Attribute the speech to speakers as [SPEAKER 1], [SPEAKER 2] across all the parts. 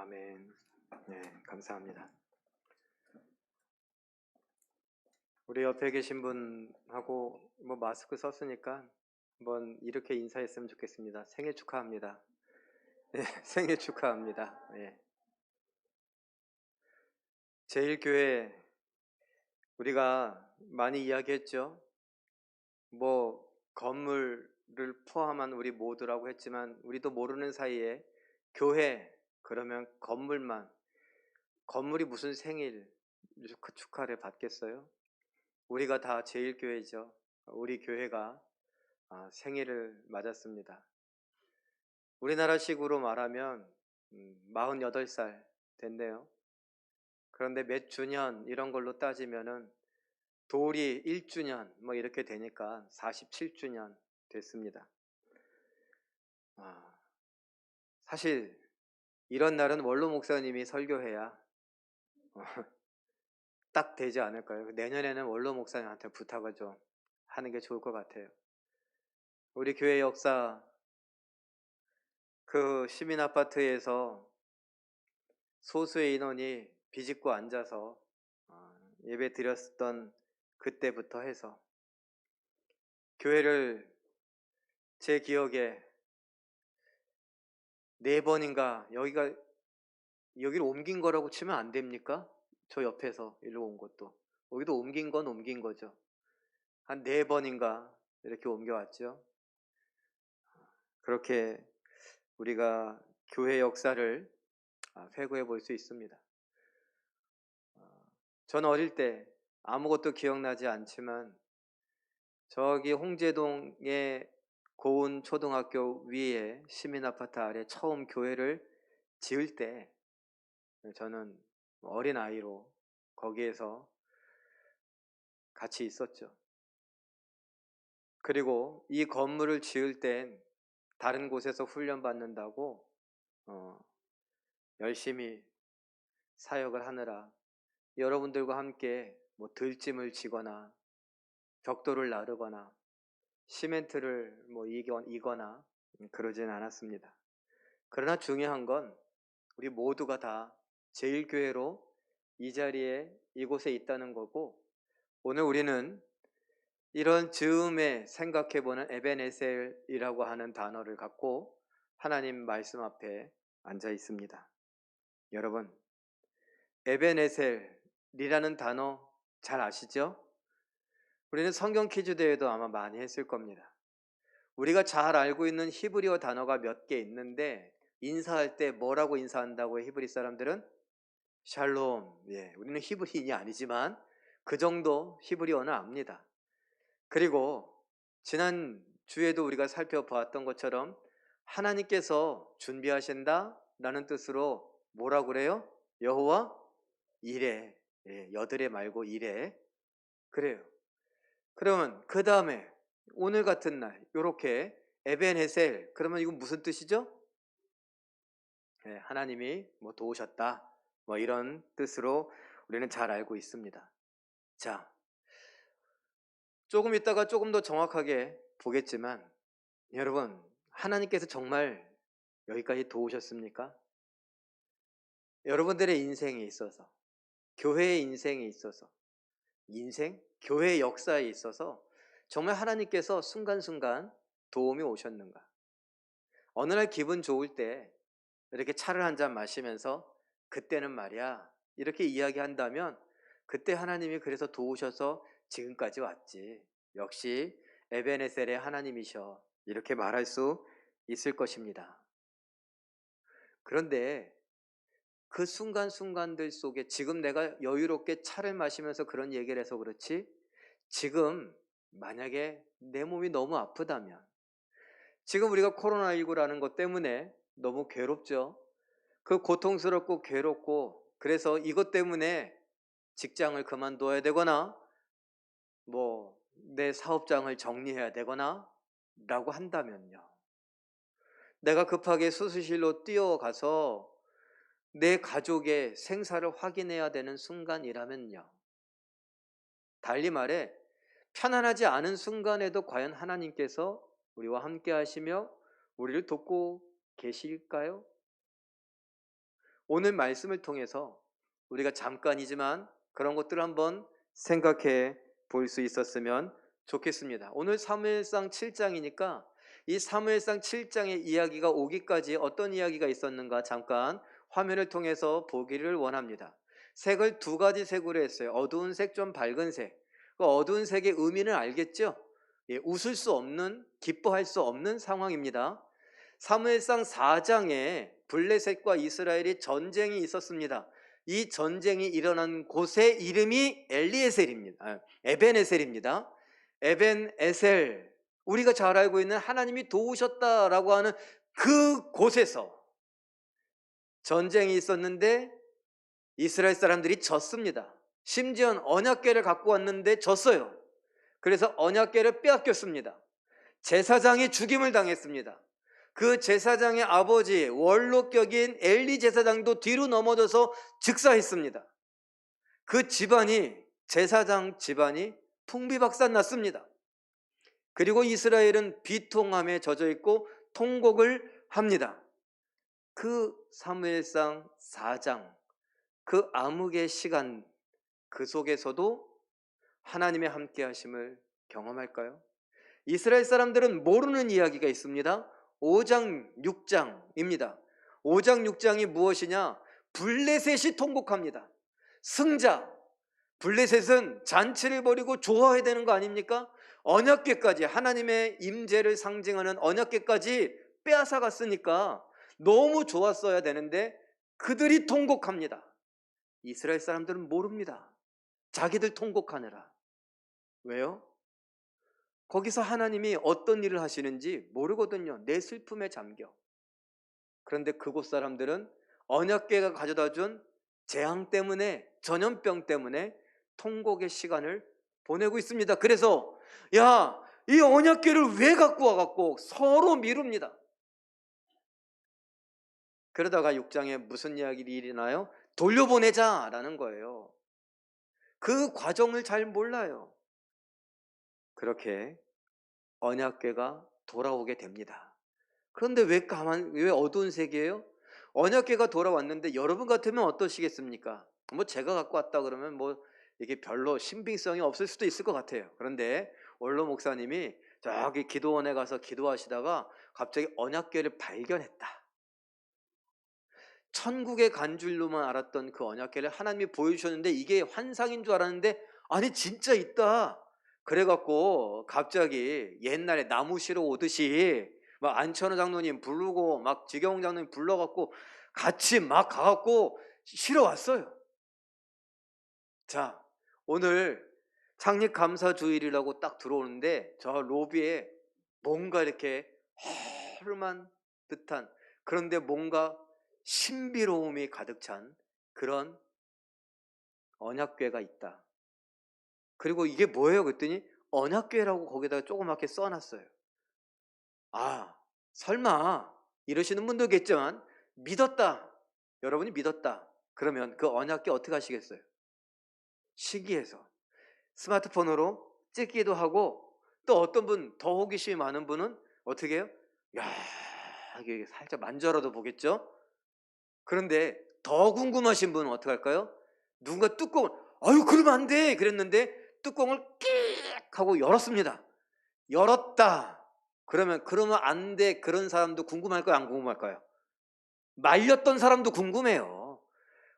[SPEAKER 1] 아멘. 네, 감사합니다. 우리 옆에 계신 분하고 마스크 썼으니까 한번 이렇게 인사했으면 좋겠습니다. 생일 축하합니다. 네, 생일 축하합니다. 네. 제일교회 우리가 많이 이야기했죠. 건물을 포함한 우리 모두라고 했지만 우리도 모르는 사이에 교회 그러면 건물이 무슨 생일 축하를 받겠어요? 우리가 다 제일교회죠. 우리 교회가 생일을 맞았습니다. 우리나라식으로 말하면 48살 됐네요. 그런데 몇 주년 이런 걸로 따지면은 돌이 1주년 이렇게 되니까 47주년 됐습니다. 사실 이런 날은 원로 목사님이 설교해야 딱 되지 않을까요? 내년에는 원로 목사님한테 부탁을 좀 하는 게 좋을 것 같아요. 우리 교회 역사 그 시민 아파트에서 소수의 인원이 비집고 앉아서 예배 드렸던 그때부터 해서 교회를 제 기억에 4번인가 여기를 옮긴 거라고 치면 안 됩니까? 저 옆에서 일로 온 것도 여기도 옮긴 건 옮긴 거죠. 한 4번인가 이렇게 옮겨왔죠. 그렇게 우리가 교회 역사를 회고해 볼 수 있습니다. 전 어릴 때 아무것도 기억나지 않지만 저기 홍제동의 고운 초등학교 위에 시민아파트 아래 처음 교회를 지을 때 저는 어린아이로 거기에서 같이 있었죠. 그리고 이 건물을 지을 땐 다른 곳에서 훈련받는다고 열심히 사역을 하느라 여러분들과 함께 들짐을 지거나 벽돌을 나르거나 시멘트를 이거나 그러진 않았습니다. 그러나 중요한 건 우리 모두가 다 제일교회로 이 자리에 이곳에 있다는 거고, 오늘 우리는 이런 즈음에 생각해보는 에벤에셀이라고 하는 단어를 갖고 하나님 말씀 앞에 앉아 있습니다. 여러분, 에벤에셀이라는 단어 잘 아시죠? 우리는 성경 퀴즈 대회도 아마 많이 했을 겁니다. 우리가 잘 알고 있는 히브리어 단어가 몇 개 있는데 인사할 때 뭐라고 인사한다고 해? 히브리 사람들은 샬롬. 우리는 히브리인이 아니지만 그 정도 히브리어는 압니다. 그리고 지난 주에도 우리가 살펴보았던 것처럼 하나님께서 준비하신다 라는 뜻으로 뭐라고 그래요? 여호와 이레. 여드레 말고 이레. 그래요. 그러면 그 다음에 오늘 같은 날 요렇게 에벤헤셀, 그러면 이건 무슨 뜻이죠? 하나님이 도우셨다 이런 뜻으로 우리는 잘 알고 있습니다. 자, 조금 있다가 조금 더 정확하게 보겠지만 여러분, 하나님께서 정말 여기까지 도우셨습니까? 여러분들의 인생에 있어서, 교회의 인생에 있어서, 교회의 역사에 있어서 정말 하나님께서 순간순간 도움이 오셨는가? 어느 날 기분 좋을 때 이렇게 차를 한 잔 마시면서 그때는 말이야 이렇게 이야기한다면 그때 하나님이 그래서 도우셔서 지금까지 왔지, 역시 에베네셀의 하나님이셔, 이렇게 말할 수 있을 것입니다. 그런데 그 순간순간들 속에 지금 내가 여유롭게 차를 마시면서 그런 얘기를 해서 그렇지, 지금 만약에 내 몸이 너무 아프다면, 지금 우리가 코로나19라는 것 때문에 너무 괴롭죠. 그 고통스럽고 괴롭고, 그래서 이것 때문에 직장을 그만둬야 되거나 내 사업장을 정리해야 되거나 라고 한다면요, 내가 급하게 수술실로 뛰어가서 내 가족의 생사를 확인해야 되는 순간이라면요, 달리 말해 편안하지 않은 순간에도 과연 하나님께서 우리와 함께 하시며 우리를 돕고 계실까요? 오늘 말씀을 통해서 우리가 잠깐이지만 그런 것들을 한번 생각해 볼 수 있었으면 좋겠습니다. 오늘 사무엘상 7장이니까 이 사무엘상 7장의 이야기가 오기까지 어떤 이야기가 있었는가 잠깐 화면을 통해서 보기를 원합니다. 색을 두 가지 색으로 했어요. 어두운 색, 좀 밝은 색. 그 어두운 색의 의미는 알겠죠? 예, 웃을 수 없는, 기뻐할 수 없는 상황입니다. 사무엘상 4장에 블레셋과 이스라엘이 전쟁이 있었습니다. 이 전쟁이 일어난 곳의 이름이 엘리에셀입니다. 에벤에셀입니다. 에벤에셀, 우리가 잘 알고 있는 하나님이 도우셨다라고 하는 그 곳에서 전쟁이 있었는데 이스라엘 사람들이 졌습니다. 심지어 언약궤를 갖고 왔는데 졌어요. 그래서 언약궤를 빼앗겼습니다. 제사장이 죽임을 당했습니다. 그 제사장의 아버지 원로격인 엘리 제사장도 뒤로 넘어져서 즉사했습니다. 그 집안이, 제사장 집안이 풍비박산 났습니다. 그리고 이스라엘은 비통함에 젖어 있고 통곡을 합니다. 그 사무엘상 4장, 그 암흑의 시간, 그 속에서도 하나님의 함께 하심을 경험할까요? 이스라엘 사람들은 모르는 이야기가 있습니다. 5장 6장입니다. 5장 6장이 무엇이냐? 블레셋이 통곡합니다. 승자, 블레셋은 잔치를 벌이고 좋아해야 되는 거 아닙니까? 언약궤까지, 하나님의 임재를 상징하는 언약궤까지 빼앗아 갔으니까 너무 좋았어야 되는데 그들이 통곡합니다. 이스라엘 사람들은 모릅니다. 자기들 통곡하느라. 왜요? 거기서 하나님이 어떤 일을 하시는지 모르거든요. 내 슬픔에 잠겨. 그런데 그곳 사람들은 언약궤가 가져다 준 재앙 때문에, 전염병 때문에 통곡의 시간을 보내고 있습니다. 그래서 야, 이 언약궤를 왜 갖고 와갖고 서로 미룹니다. 그러다가 6장에 무슨 이야기가 일어나요? 돌려보내자라는 거예요. 그 과정을 잘 몰라요. 그렇게 언약궤가 돌아오게 됩니다. 그런데 왜 어두운 색이에요? 언약궤가 돌아왔는데 여러분 같으면 어떠시겠습니까? 뭐 제가 갖고 왔다 그러면 뭐 이게 별로 신빙성이 없을 수도 있을 것 같아요. 그런데 원로 목사님이 저기 기도원에 가서 기도하시다가 갑자기 언약궤를 발견했다. 천국에 간 줄로만 알았던 그 언약궤를 하나님이 보여주셨는데 이게 환상인 줄 알았는데 아니 진짜 있다. 그래갖고 갑자기 옛날에 나무 실어 오듯이 막 안천호 장로님 부르고 막 지경 장로님 불러갖고 같이 막 가갖고 실어 왔어요. 자, 오늘 창립감사주일이라고 딱 들어오는데 저 로비에 뭔가 이렇게 허름한 듯한, 그런데 뭔가 신비로움이 가득 찬 그런 언약궤가 있다. 그리고 이게 뭐예요? 그랬더니 언약궤라고 거기다가 조그맣게 써놨어요. 아, 설마 이러시는 분도 있겠지만 믿었다. 여러분이 믿었다. 그러면 그 언약궤 어떻게 하시겠어요? 시기해서 스마트폰으로 찍기도 하고, 또 어떤 분, 더 호기심이 많은 분은 어떻게 해요? 야, 이게 살짝 만져라도 보겠죠? 그런데 더 궁금하신 분은 어떻게 할까요? 누군가 뚜껑을, 아유 그러면 안 돼! 그랬는데 뚜껑을 끽 하고 열었습니다. 열었다. 그러면 안 돼. 그런 사람도 궁금할까요? 안 궁금할까요? 말렸던 사람도 궁금해요.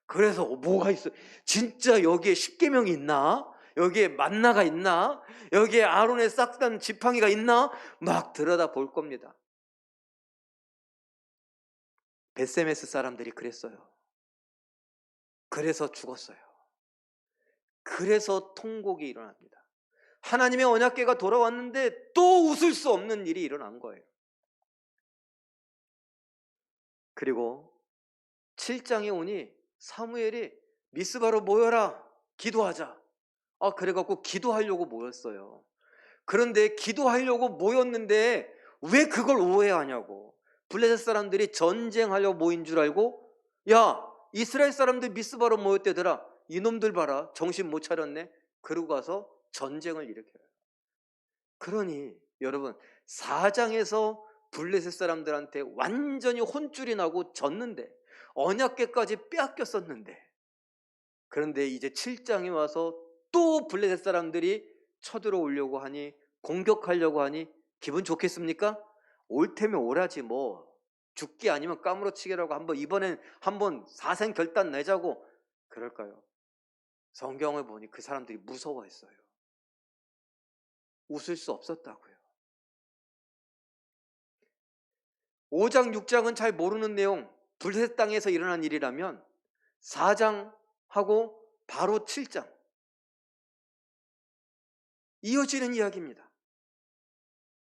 [SPEAKER 1] 그래서 뭐가 있어? 진짜 여기에 십계명이 있나? 여기에 만나가 있나? 여기에 아론의 싹단 지팡이가 있나? 막 들여다 볼 겁니다. 베세메스 사람들이 그랬어요. 그래서 죽었어요. 그래서 통곡이 일어납니다. 하나님의 언약궤가 돌아왔는데 또 웃을 수 없는 일이 일어난 거예요. 그리고 7장에 오니 사무엘이 미스바로 모여라, 기도하자. 그래갖고 기도하려고 모였어요. 그런데 기도하려고 모였는데 왜 그걸 오해하냐고. 블레셋 사람들이 전쟁하려고 모인 줄 알고, 야, 이스라엘 사람들 미스바로 모였대더라. 이놈들 봐라, 정신 못 차렸네. 그러고 가서 전쟁을 일으켜요. 그러니 여러분, 4장에서 블레셋 사람들한테 완전히 혼쭐이 나고 졌는데 언약궤까지 빼앗겼었는데, 그런데 이제 7장에 와서 또 블레셋 사람들이 쳐들어오려고 하니, 공격하려고 하니 기분 좋겠습니까? 올 테면 오라지 뭐, 죽기 아니면 까무러치기라고 이번엔 한번 사생 결단 내자고 그럴까요? 성경을 보니 그 사람들이 무서워했어요. 웃을 수 없었다고요. 5장 6장은 잘 모르는 내용, 블레셋 땅에서 일어난 일이라면 4장하고 바로 7장 이어지는 이야기입니다.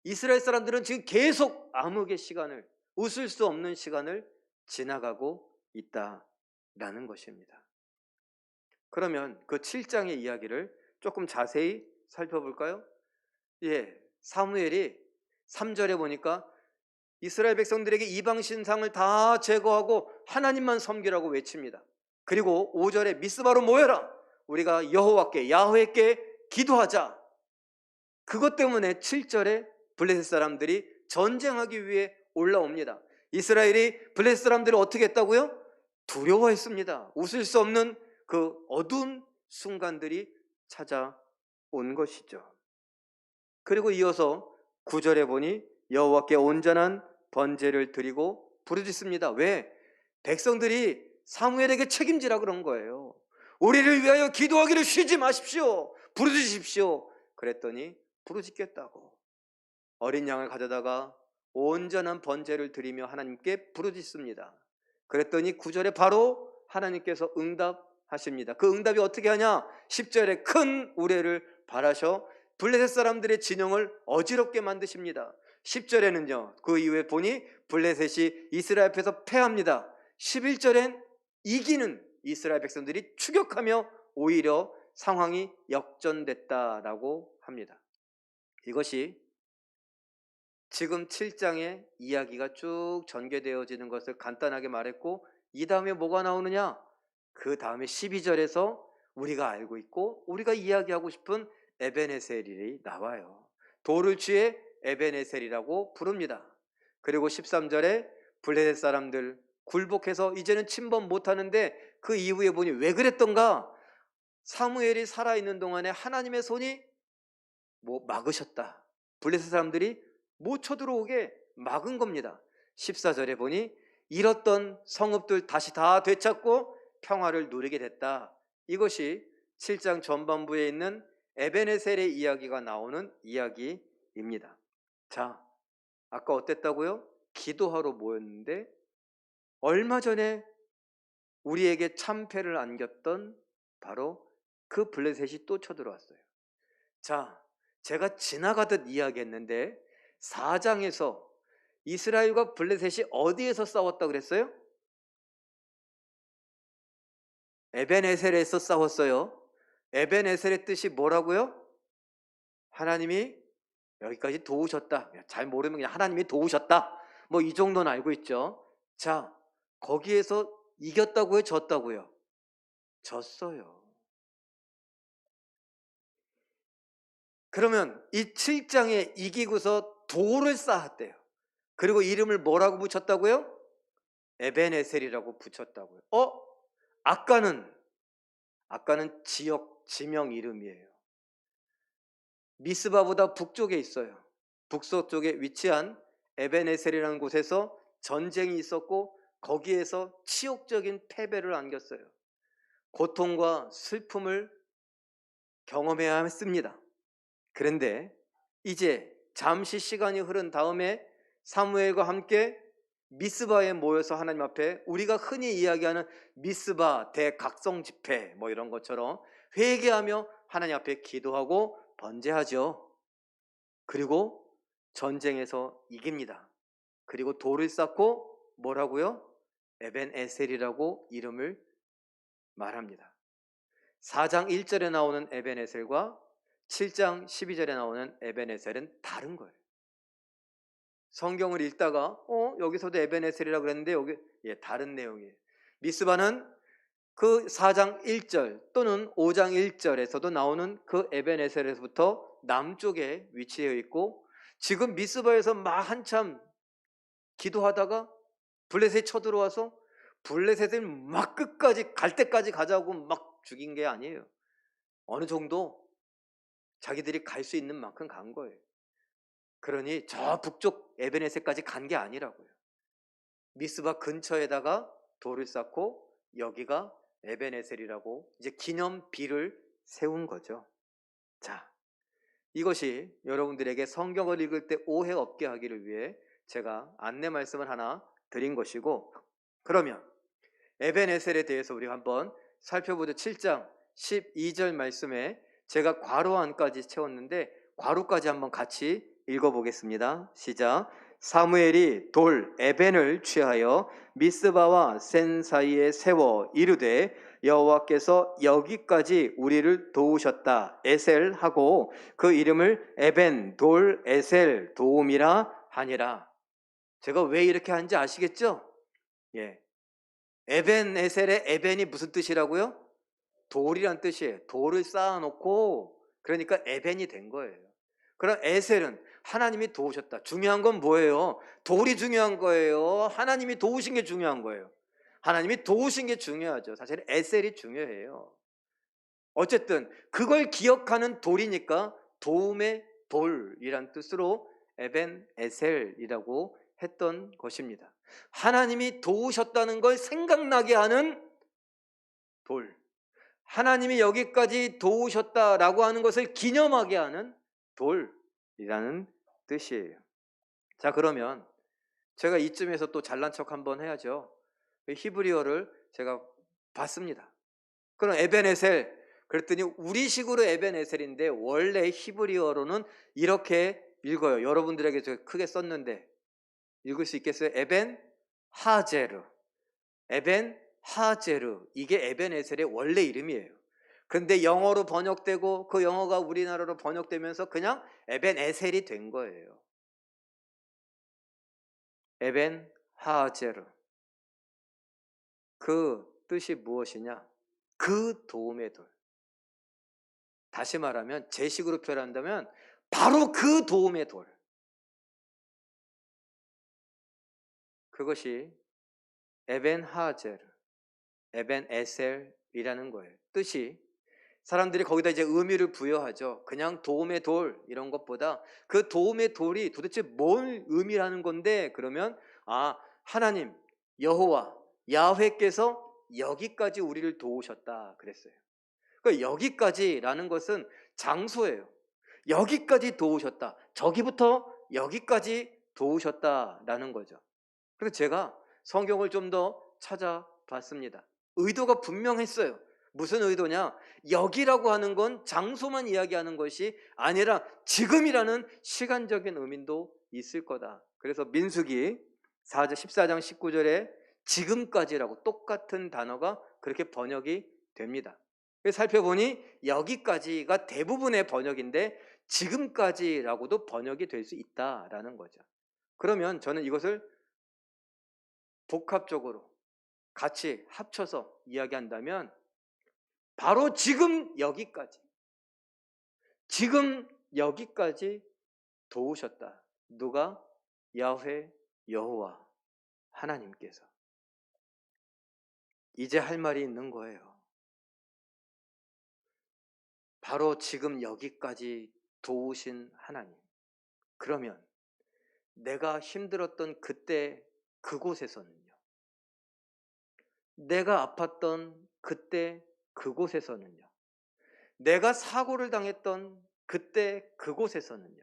[SPEAKER 1] 이스라엘 사람들은 지금 계속 암흑의 시간을, 웃을 수 없는 시간을 지나가고 있다라는 것입니다. 그러면 그 7장의 이야기를 조금 자세히 살펴볼까요? 사무엘이 3절에 보니까 이스라엘 백성들에게 이방 신상을 다 제거하고 하나님만 섬기라고 외칩니다. 그리고 5절에 미스바로 모여라, 우리가 여호와께 야훼께 기도하자. 그것 때문에 7절에 블레셋 사람들이 전쟁하기 위해 올라옵니다. 이스라엘이 블레셋 사람들을 어떻게 했다고요? 두려워했습니다. 웃을 수 없는 그 어두운 순간들이 찾아온 것이죠. 그리고 이어서 9절에 보니 여호와께 온전한 번제를 드리고 부르짖습니다. 왜? 백성들이 사무엘에게 책임지라 그런 거예요. 우리를 위하여 기도하기를 쉬지 마십시오, 부르짖으십시오. 그랬더니 부르짖겠다고 어린 양을 가져다가 온전한 번제를 드리며 하나님께 부르짖습니다. 그랬더니 9절에 바로 하나님께서 응답하십니다. 그 응답이 어떻게 하냐? 10절에 큰 우레를 발하셔 블레셋 사람들의 진영을 어지럽게 만드십니다. 10절에는요, 그 이후에 보니 블레셋이 이스라엘 앞에서 패합니다. 11절엔 이기는 이스라엘 백성들이 추격하며 오히려 상황이 역전됐다라고 합니다. 이것이 지금 7장의 이야기가 쭉 전개되어지는 것을 간단하게 말했고, 이 다음에 뭐가 나오느냐? 그 다음에 12절에서 우리가 알고 있고 우리가 이야기하고 싶은 에벤에셀이 나와요. 돌을 취해 에벤에셀이라고 부릅니다. 그리고 13절에 블레셋 사람들 굴복해서 이제는 침범 못하는데 그 이후에 보니 왜 그랬던가? 사무엘이 살아있는 동안에 하나님의 손이 막으셨다. 블레셋 사람들이 못 쳐들어오게 막은 겁니다. 14절에 보니 잃었던 성읍들 다시 다 되찾고 평화를 누리게 됐다. 이것이 7장 전반부에 있는 에벤에셀의 이야기가 나오는 이야기입니다. 자, 아까 어땠다고요? 기도하러 모였는데 얼마 전에 우리에게 참패를 안겼던 바로 그 블레셋이 또 쳐들어왔어요. 자, 제가 지나가듯 이야기했는데 4장에서 이스라엘과 블레셋이 어디에서 싸웠다 그랬어요? 에벤에셀에서 싸웠어요. 에벤에셀의 뜻이 뭐라고요? 하나님이 여기까지 도우셨다. 잘 모르면 그냥 하나님이 도우셨다, 뭐 이 정도는 알고 있죠. 자, 거기에서 이겼다고요, 졌다고요? 졌어요. 그러면 이 7장에 이기고서 돌을 쌓았대요. 그리고 이름을 뭐라고 붙였다고요? 에벤에셀이라고 붙였다고요. 아까는 지명 이름이에요. 미스바보다 북쪽에 있어요. 북서쪽에 위치한 에벤에셀이라는 곳에서 전쟁이 있었고 거기에서 치욕적인 패배를 안겼어요. 고통과 슬픔을 경험해야 했습니다. 그런데 이제 잠시 시간이 흐른 다음에 사무엘과 함께 미스바에 모여서 하나님 앞에, 우리가 흔히 이야기하는 미스바 대각성 집회 뭐 이런 것처럼 회개하며 하나님 앞에 기도하고 번제하죠. 그리고 전쟁에서 이깁니다. 그리고 돌을 쌓고 뭐라고요? 에벤에셀이라고 이름을 말합니다. 4장 1절에 나오는 에벤에셀과 7장 12절에 나오는 에벤에셀은 다른 거예요. 성경을 읽다가 여기서도 에벤에셀이라고 그랬는데 여기 다른 내용이에요. 미스바는 그 4장 1절 또는 5장 1절에서도 나오는 그 에벤에셀에서부터 남쪽에 위치해 있고, 지금 미스바에서 막 한참 기도하다가 블레셋이 쳐들어와서 블레셋을 막 끝까지 갈 때까지 가자고 막 죽인 게 아니에요. 어느 정도 자기들이 갈 수 있는 만큼 간 거예요. 그러니 저 북쪽 에베네셀까지 간 게 아니라고요. 미스바 근처에다가 돌을 쌓고 여기가 에베네셀이라고 이제 기념비를 세운 거죠. 자, 이것이 여러분들에게 성경을 읽을 때 오해 없게 하기를 위해 제가 안내 말씀을 하나 드린 것이고, 그러면 에벤에셀에 대해서 우리가 한번 살펴보죠. 7장 12절 말씀에 제가 괄호 안까지 채웠는데 괄호까지 한번 같이 읽어보겠습니다. 시작. 사무엘이 돌 에벤을 취하여 미스바와 센 사이에 세워 이르되 여호와께서 여기까지 우리를 도우셨다 에셀 하고 그 이름을 에벤 돌 에셀 도움이라 하니라. 제가 왜 이렇게 한지 아시겠죠? 예. 에벤 에셀의 에벤이 무슨 뜻이라고요? 돌이란 뜻이에요. 돌을 쌓아놓고 그러니까 에벤이 된 거예요. 그럼 에셀은 하나님이 도우셨다. 중요한 건 뭐예요? 돌이 중요한 거예요? 하나님이 도우신 게 중요한 거예요? 하나님이 도우신 게 중요하죠. 사실 에셀이 중요해요. 어쨌든 그걸 기억하는 돌이니까 도움의 돌이란 뜻으로 에벤 에셀이라고 했던 것입니다. 하나님이 도우셨다는 걸 생각나게 하는 돌, 하나님이 여기까지 도우셨다라고 하는 것을 기념하게 하는 돌이라는 뜻이에요. 자, 그러면 제가 이쯤에서 또 잘난 척 한번 해야죠. 히브리어를 제가 봤습니다. 그럼 에벤에셀, 그랬더니 우리식으로 에벤에셀인데 원래 히브리어로는 이렇게 읽어요. 여러분들에게 제가 크게 썼는데 읽을 수 있겠어요? 에벤 하제르, 에벤 하제르, 이게 에벤에셀의 원래 이름이에요. 그런데 영어로 번역되고 그 영어가 우리나라로 번역되면서 그냥 에벤에셀이 된 거예요. 에벤 하제르, 그 뜻이 무엇이냐? 그 도움의 돌. 다시 말하면 제식으로 표현한다면 바로 그 도움의 돌, 그것이 에벤 하제르, 에벤 에셀이라는 거예요. 뜻이 사람들이 거기다 이제 의미를 부여하죠. 그냥 도움의 돌 이런 것보다 그 도움의 돌이 도대체 뭔 의미라는 건데, 그러면 하나님 여호와 야훼께서 여기까지 우리를 도우셨다 그랬어요. 그러니까 여기까지라는 것은 장소예요. 여기까지 도우셨다, 저기부터 여기까지 도우셨다라는 거죠. 그래서 제가 성경을 좀 더 찾아봤습니다. 의도가 분명했어요. 무슨 의도냐? 여기라고 하는 건 장소만 이야기하는 것이 아니라 지금이라는 시간적인 의미도 있을 거다. 그래서 민수기 14장 19절에 지금까지라고 똑같은 단어가 그렇게 번역이 됩니다. 살펴보니 여기까지가 대부분의 번역인데 지금까지라고도 번역이 될 수 있다라는 거죠. 그러면 저는 이것을 복합적으로 같이 합쳐서 이야기한다면 바로 지금 여기까지, 지금 여기까지 도우셨다. 누가? 야훼 여호와 하나님께서. 이제 할 말이 있는 거예요. 바로 지금 여기까지 도우신 하나님. 그러면 내가 힘들었던 그때 그곳에서는요, 내가 아팠던 그때 그곳에서는요, 내가 사고를 당했던 그때 그곳에서는요,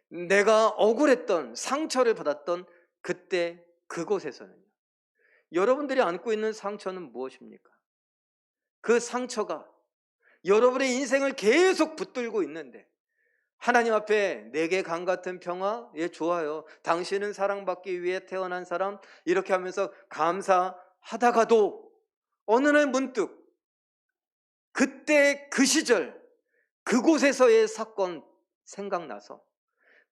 [SPEAKER 1] 내가 억울했던 상처를 받았던 그때 그곳에서는요, 여러분들이 안고 있는 상처는 무엇입니까? 그 상처가 여러분의 인생을 계속 붙들고 있는데 하나님 앞에 내게 강 같은 평화? 예, 좋아요. 당신은 사랑받기 위해 태어난 사람, 이렇게 하면서 감사하다가도 어느 날 문득 그때 그 시절 그곳에서의 사건 생각나서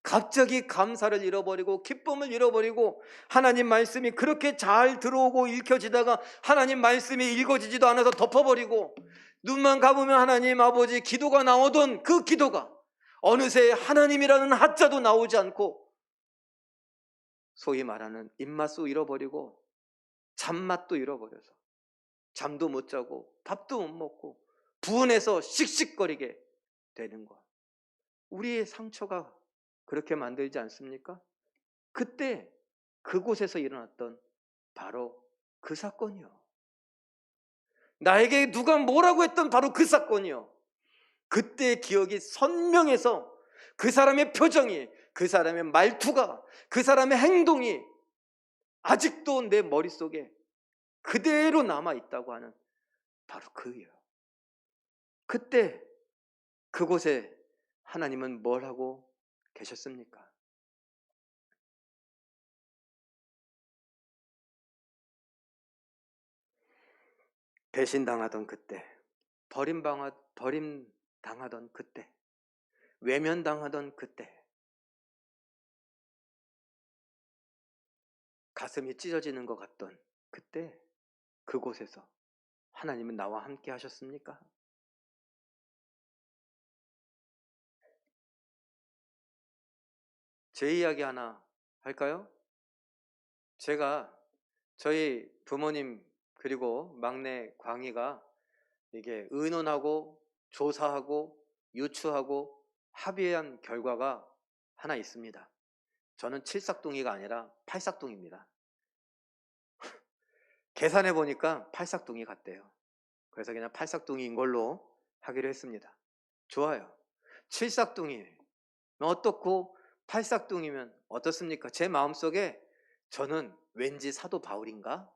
[SPEAKER 1] 갑자기 감사를 잃어버리고 기쁨을 잃어버리고 하나님 말씀이 그렇게 잘 들어오고 읽혀지다가 하나님 말씀이 읽어지지도 않아서 덮어버리고 눈만 감으면 하나님 아버지 기도가 나오던 그 기도가 어느새 하나님이라는 하자도 나오지 않고 소위 말하는 입맛도 잃어버리고 잠맛도 잃어버려서 잠도 못 자고 밥도 못 먹고 분해서 씩씩거리게 되는 것. 우리의 상처가 그렇게 만들지 않습니까? 그때 그곳에서 일어났던 바로 그 사건이요. 나에게 누가 뭐라고 했던 바로 그 사건이요. 그때의 기억이 선명해서 그 사람의 표정이, 그 사람의 말투가, 그 사람의 행동이 아직도 내 머릿속에 그대로 남아있다고 하는 바로 그예요. 그때 그곳에 하나님은 뭘 하고 계셨습니까? 배신당하던 그때, 버림당하던 그때, 외면당하던 그때, 가슴이 찢어지는 것 같던 그때, 그곳에서 하나님은 나와 함께 하셨습니까? 제 이야기 하나 할까요? 제가 저희 부모님 그리고 막내 광희가 이게 의논하고 조사하고 유추하고 합의한 결과가 하나 있습니다. 저는 칠삭둥이가 아니라 팔삭둥입니다. 계산해 보니까 팔삭둥이 같대요. 그래서 그냥 팔삭둥이인 걸로 하기로 했습니다. 좋아요. 칠삭둥이면 어떻고 팔삭둥이면 어떻습니까? 제 마음속에 저는 왠지 사도 바울인가?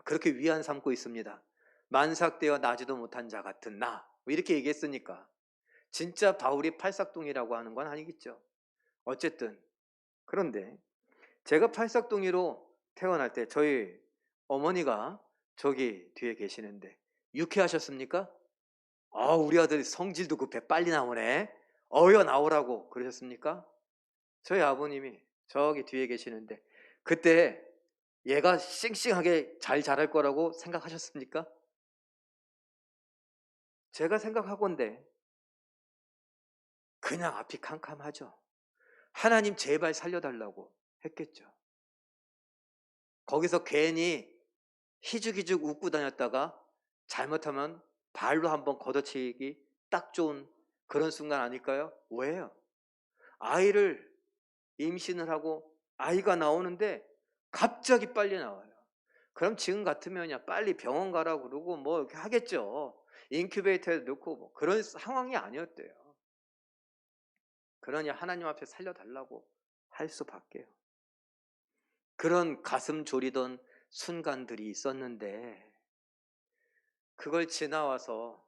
[SPEAKER 1] 그렇게 위안 삼고 있습니다. 만삭되어 나지도 못한 자 같은 나, 이렇게 얘기했으니까 진짜 바울이 팔삭둥이라고 하는 건 아니겠죠. 어쨌든 그런데 제가 팔삭둥이로 태어날 때 저희 어머니가 저기 뒤에 계시는데 유쾌하셨습니까? 우리 아들이 성질도 급해 빨리 나오네, 어여 나오라고 그러셨습니까? 저희 아버님이 저기 뒤에 계시는데 그때 얘가 싱싱하게 잘 자랄 거라고 생각하셨습니까? 제가 생각하건대 그냥 앞이 캄캄하죠. 하나님 제발 살려달라고 했겠죠. 거기서 괜히 희죽희죽 웃고 다녔다가 잘못하면 발로 한번 걷어치기 딱 좋은 그런 순간 아닐까요? 왜요? 아이를 임신을 하고 아이가 나오는데 갑자기 빨리 나와요. 그럼 지금 같으면 그냥 빨리 병원 가라고 그러고 뭐 이렇게 하겠죠. 인큐베이터에 넣고 뭐 그런 상황이 아니었대요. 그러니 하나님 앞에 살려달라고 할 수밖에요. 그런 가슴 졸이던 순간들이 있었는데 그걸 지나와서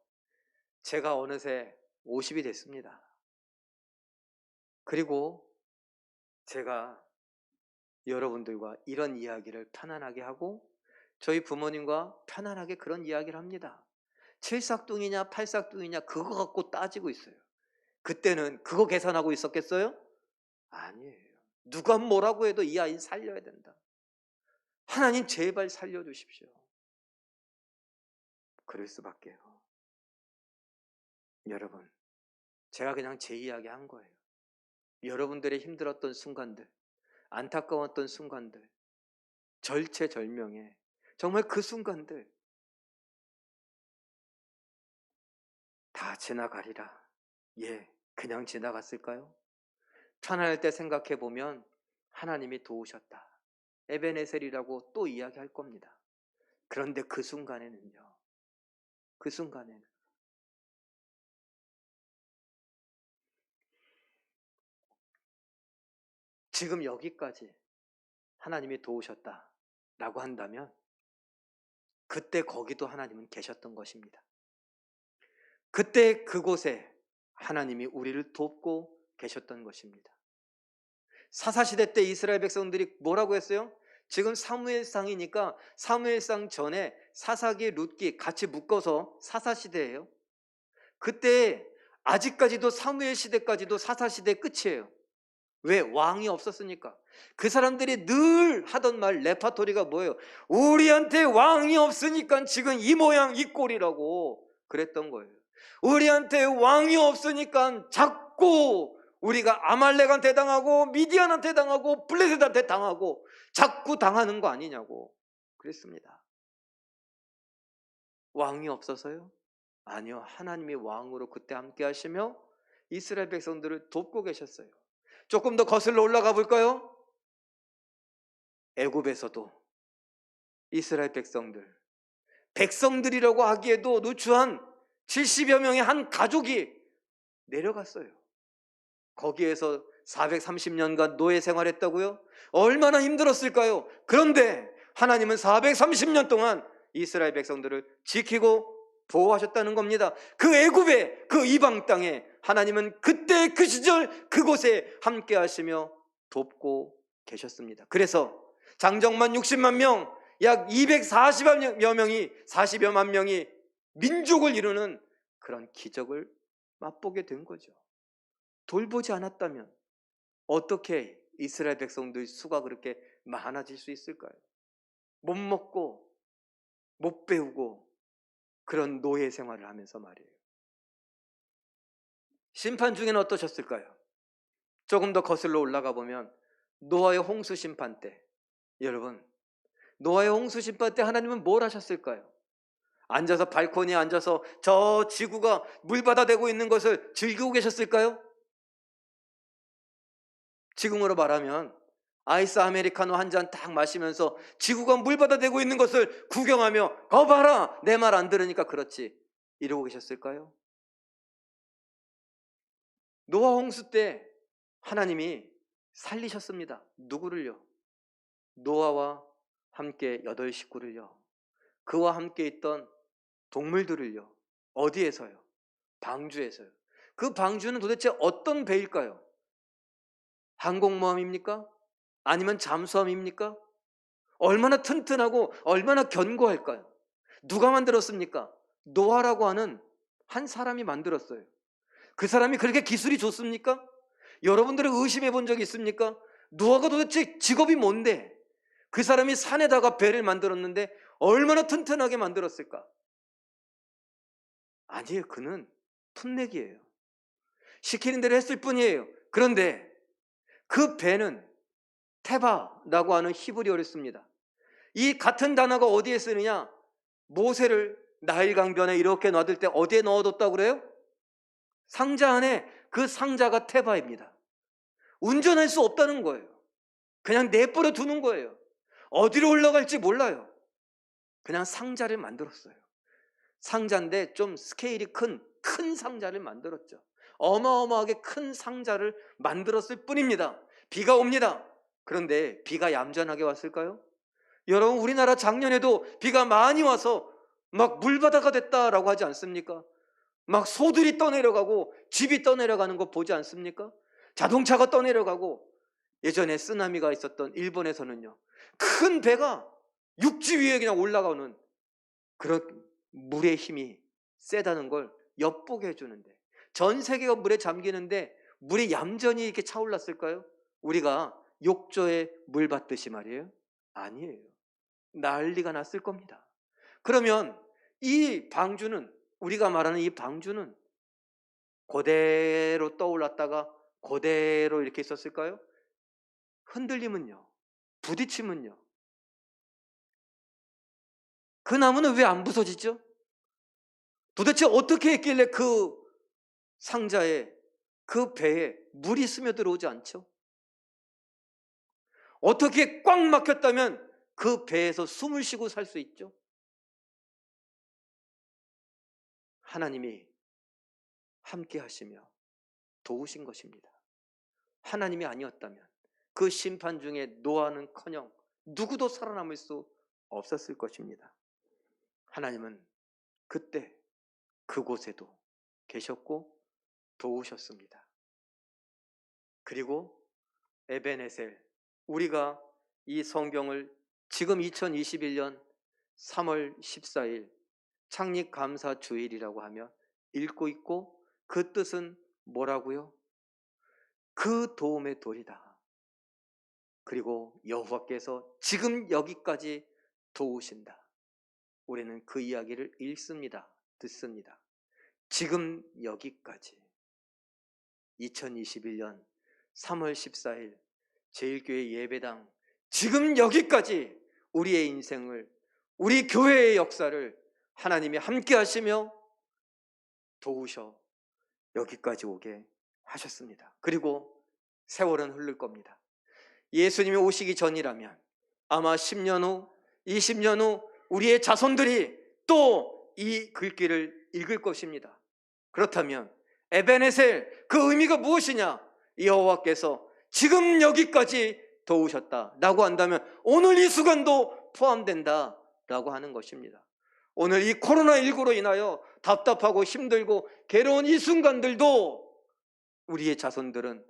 [SPEAKER 1] 제가 어느새 50이 됐습니다. 그리고 제가 여러분들과 이런 이야기를 편안하게 하고 저희 부모님과 편안하게 그런 이야기를 합니다. 칠삭둥이냐 팔삭둥이냐 그거 갖고 따지고 있어요. 그때는 그거 계산하고 있었겠어요? 아니에요. 누가 뭐라고 해도 이 아이는 살려야 된다. 하나님 제발 살려주십시오. 그럴 수밖에요. 여러분, 제가 그냥 제 이야기 한 거예요. 여러분들의 힘들었던 순간들, 안타까웠던 순간들, 절체절명의 정말 그 순간들 다 지나가리라. 그냥 지나갔을까요? 편안할 때 생각해 보면 하나님이 도우셨다, 에베네셀이라고 또 이야기할 겁니다. 그런데 그 순간에는요, 그 순간에는 지금 여기까지 하나님이 도우셨다라고 한다면 그때 거기도 하나님은 계셨던 것입니다. 그때 그곳에 하나님이 우리를 돕고 계셨던 것입니다. 사사시대 때 이스라엘 백성들이 뭐라고 했어요? 지금 사무엘상이니까 사무엘상 전에 사사기, 룻기 같이 묶어서 사사시대예요. 그때 아직까지도 사무엘 시대까지도 사사시대 끝이에요. 왜? 왕이 없었으니까. 그 사람들이 늘 하던 말 레파토리가 뭐예요? 우리한테 왕이 없으니까 지금 이 모양 이 꼴이라고 그랬던 거예요. 우리한테 왕이 없으니까 자꾸 우리가 아말렉한테 당하고 미디안한테 당하고 블레셋한테 당하고 자꾸 당하는 거 아니냐고. 그랬습니다. 왕이 없어서요? 아니요. 하나님이 왕으로 그때 함께 하시며 이스라엘 백성들을 돕고 계셨어요. 조금 더 거슬러 올라가 볼까요? 애굽에서도 이스라엘 백성들이라고 하기에도 누추한 70여 명의 한 가족이 내려갔어요. 거기에서 430년간 노예 생활했다고요? 얼마나 힘들었을까요? 그런데 하나님은 430년 동안 이스라엘 백성들을 지키고 보호하셨다는 겁니다. 그 애굽의 그 이방 땅에 하나님은 그때 그 시절 그곳에 함께 하시며 돕고 계셨습니다. 그래서 장정만 60만 명, 약 40여만 명이 민족을 이루는 그런 기적을 맛보게 된 거죠. 돌보지 않았다면 어떻게 이스라엘 백성들 수가 그렇게 많아질 수 있을까요? 못 먹고 못 배우고 그런 노예 생활을 하면서 말이에요. 심판 중에는 어떠셨을까요? 조금 더 거슬러 올라가 보면 노아의 홍수 심판 때, 여러분, 노아의 홍수 심판 때 하나님은 뭘 하셨을까요? 앉아서 발코니에 앉아서 저 지구가 물바다 되고 있는 것을 즐기고 계셨을까요? 지금으로 말하면 아이스 아메리카노 한 잔 딱 마시면서 지구가 물바다 되고 있는 것을 구경하며 봐라 내 말 안 들으니까 그렇지 이러고 계셨을까요? 노아 홍수 때 하나님이 살리셨습니다. 누구를요? 노아와 함께 8식구를요. 그와 함께 있던 동물들을요. 어디에서요? 방주에서요. 그 방주는 도대체 어떤 배일까요? 항공모함입니까? 아니면 잠수함입니까? 얼마나 튼튼하고 얼마나 견고할까요? 누가 만들었습니까? 노아라고 하는 한 사람이 만들었어요. 그 사람이 그렇게 기술이 좋습니까? 여러분들은 의심해 본 적 있습니까? 노아가 도대체 직업이 뭔데 그 사람이 산에다가 배를 만들었는데 얼마나 튼튼하게 만들었을까? 아니에요. 그는 풋내기예요. 시키는 대로 했을 뿐이에요. 그런데 그 배는 테바라고 하는 히브리어를 씁니다. 이 같은 단어가 어디에 쓰느냐? 모세를 나일 강변에 이렇게 놔둘 때 어디에 넣어뒀다고 그래요? 상자 안에. 그 상자가 테바입니다. 운전할 수 없다는 거예요. 그냥 내버려 두는 거예요. 어디로 올라갈지 몰라요. 그냥 상자를 만들었어요. 상자인데 좀 스케일이 큰 상자를 만들었죠. 어마어마하게 큰 상자를 만들었을 뿐입니다. 비가 옵니다. 그런데 비가 얌전하게 왔을까요? 여러분, 우리나라 작년에도 비가 많이 와서 막 물바다가 됐다라고 하지 않습니까? 막 소들이 떠내려가고 집이 떠내려가는 거 보지 않습니까? 자동차가 떠내려가고. 예전에 쓰나미가 있었던 일본에서는요, 큰 배가 육지 위에 그냥 올라가는 그런 물의 힘이 세다는 걸 엿보게 해주는데, 전 세계가 물에 잠기는데 물이 얌전히 이렇게 차올랐을까요? 우리가 욕조에 물 받듯이 말이에요? 아니에요. 난리가 났을 겁니다. 그러면 이 방주는, 우리가 말하는 이 방주는 그대로 떠올랐다가 그대로 이렇게 있었을까요? 흔들리면요, 부딪히면요, 그 나무는 왜 안 부서지죠? 도대체 어떻게 했길래 그 상자에, 그 배에 물이 스며들어오지 않죠? 어떻게 꽉 막혔다면 그 배에서 숨을 쉬고 살 수 있죠? 하나님이 함께 하시며 도우신 것입니다. 하나님이 아니었다면 그 심판 중에 노아는커녕 누구도 살아남을 수 없었을 것입니다. 하나님은 그때 그곳에도 계셨고 도우셨습니다. 그리고 에베네셀, 우리가 이 성경을 지금 2021년 3월 14일 창립감사주일이라고 하며 읽고 있고, 그 뜻은 뭐라고요? 그 도움의 돌이다. 그리고 여호와께서 지금 여기까지 도우신다. 우리는 그 이야기를 읽습니다. 듣습니다. 지금 여기까지. 2021년 3월 14일 제일교회 예배당, 지금 여기까지 우리의 인생을, 우리 교회의 역사를 하나님이 함께 하시며 도우셔 여기까지 오게 하셨습니다. 그리고 세월은 흐를 겁니다. 예수님이 오시기 전이라면 아마 10년 후, 20년 후 우리의 자손들이 또 이 글귀를 읽을 것입니다. 그렇다면 에베네셀, 그 의미가 무엇이냐? 여호와께서 지금 여기까지 도우셨다라고 한다면 오늘 이 순간도 포함된다라고 하는 것입니다. 오늘 이 코로나19로 인하여 답답하고 힘들고 괴로운 이 순간들도 우리의 자손들은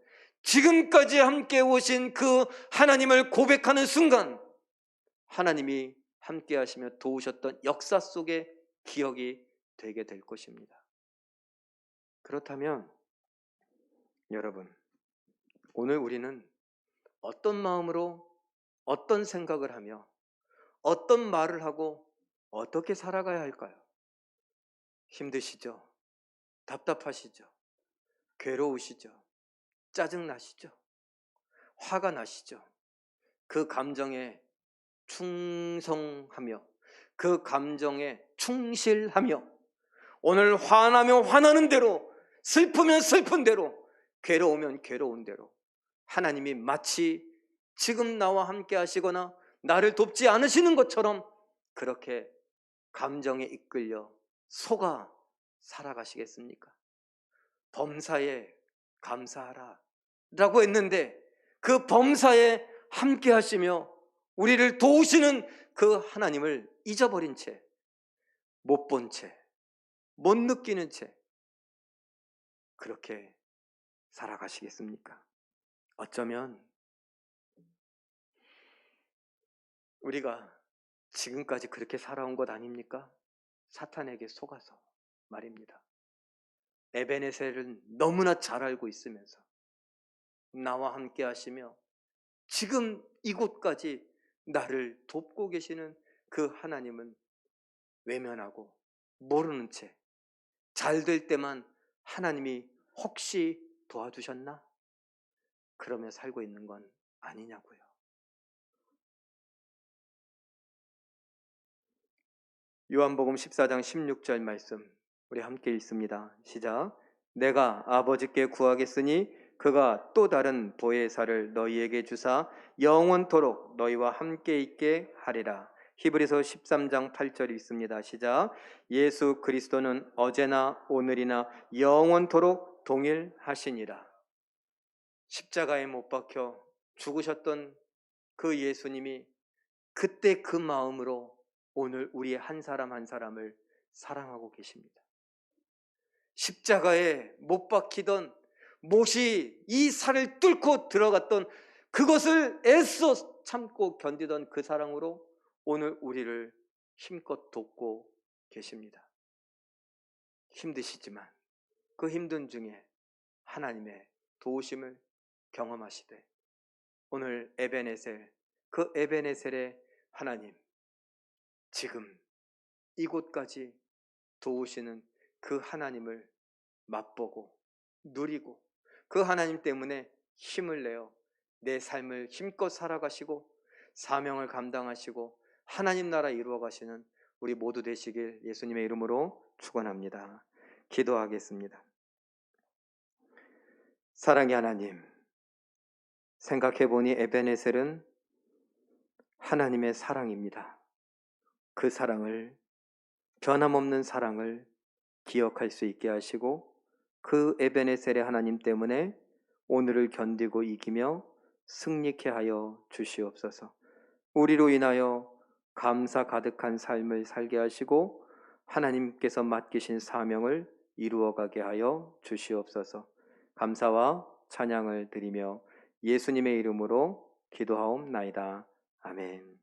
[SPEAKER 1] 지금까지 함께 오신 그 하나님을 고백하는 순간 하나님이 함께 하시며 도우셨던 역사 속의 기억이 되게 될 것입니다. 그렇다면 여러분, 오늘 우리는 어떤 마음으로, 어떤 생각을 하며, 어떤 말을 하고 어떻게 살아가야 할까요? 힘드시죠? 답답하시죠? 괴로우시죠? 짜증나시죠? 화가 나시죠? 그 감정에 충성하며 그 감정에 충실하며 오늘 화나면 화나는 대로, 슬프면 슬픈 대로, 괴로우면 괴로운 대로 하나님이 마치 지금 나와 함께 하시거나 나를 돕지 않으시는 것처럼 그렇게 감정에 이끌려 속아 살아가시겠습니까? 범사에 감사하라 라고 했는데 그 범사에 함께 하시며 우리를 도우시는 그 하나님을 잊어버린 채, 못 본 채, 못 느끼는 채 그렇게 살아가시겠습니까? 어쩌면 우리가 지금까지 그렇게 살아온 것 아닙니까? 사탄에게 속아서 말입니다. 에베네셀은 너무나 잘 알고 있으면서 나와 함께 하시며 지금 이곳까지 나를 돕고 계시는 그 하나님은 외면하고 모르는 채 잘 될 때만 하나님이 혹시 도와주셨나? 그러며 살고 있는 건 아니냐고요. 요한복음 14장 16절 말씀 우리 함께 읽습니다. 시작. 내가 아버지께 구하겠으니 그가 또 다른 보혜사를 너희에게 주사 영원토록 너희와 함께 있게 하리라. 히브리서 13장 8절 읽습니다. 시작. 예수 그리스도는 어제나 오늘이나 영원토록 동일하시니라. 십자가에 못 박혀 죽으셨던 그 예수님이 그때 그 마음으로 오늘 우리의 한 사람 한 사람을 사랑하고 계십니다. 십자가에 못 박히던 못이 이 살을 뚫고 들어갔던 그것을 애써 참고 견디던 그 사랑으로 오늘 우리를 힘껏 돕고 계십니다. 힘드시지만 그 힘든 중에 하나님의 도우심을 경험하시되 오늘 에베네셀, 그 에베네셀의 하나님, 지금 이곳까지 도우시는 그 하나님을 맛보고 누리고 그 하나님 때문에 힘을 내어 내 삶을 힘껏 살아가시고 사명을 감당하시고 하나님 나라 이루어 가시는 우리 모두 되시길 예수님의 이름으로 축원합니다. 기도하겠습니다. 사랑의 하나님, 생각해보니 에베네셀은 하나님의 사랑입니다. 그 사랑을, 변함없는 사랑을 기억할 수 있게 하시고 그 에베네셀의 하나님 때문에 오늘을 견디고 이기며 승리케 하여 주시옵소서. 우리로 인하여 감사 가득한 삶을 살게 하시고 하나님께서 맡기신 사명을 이루어가게 하여 주시옵소서. 감사와 찬양을 드리며 예수님의 이름으로 기도하옵나이다. 아멘.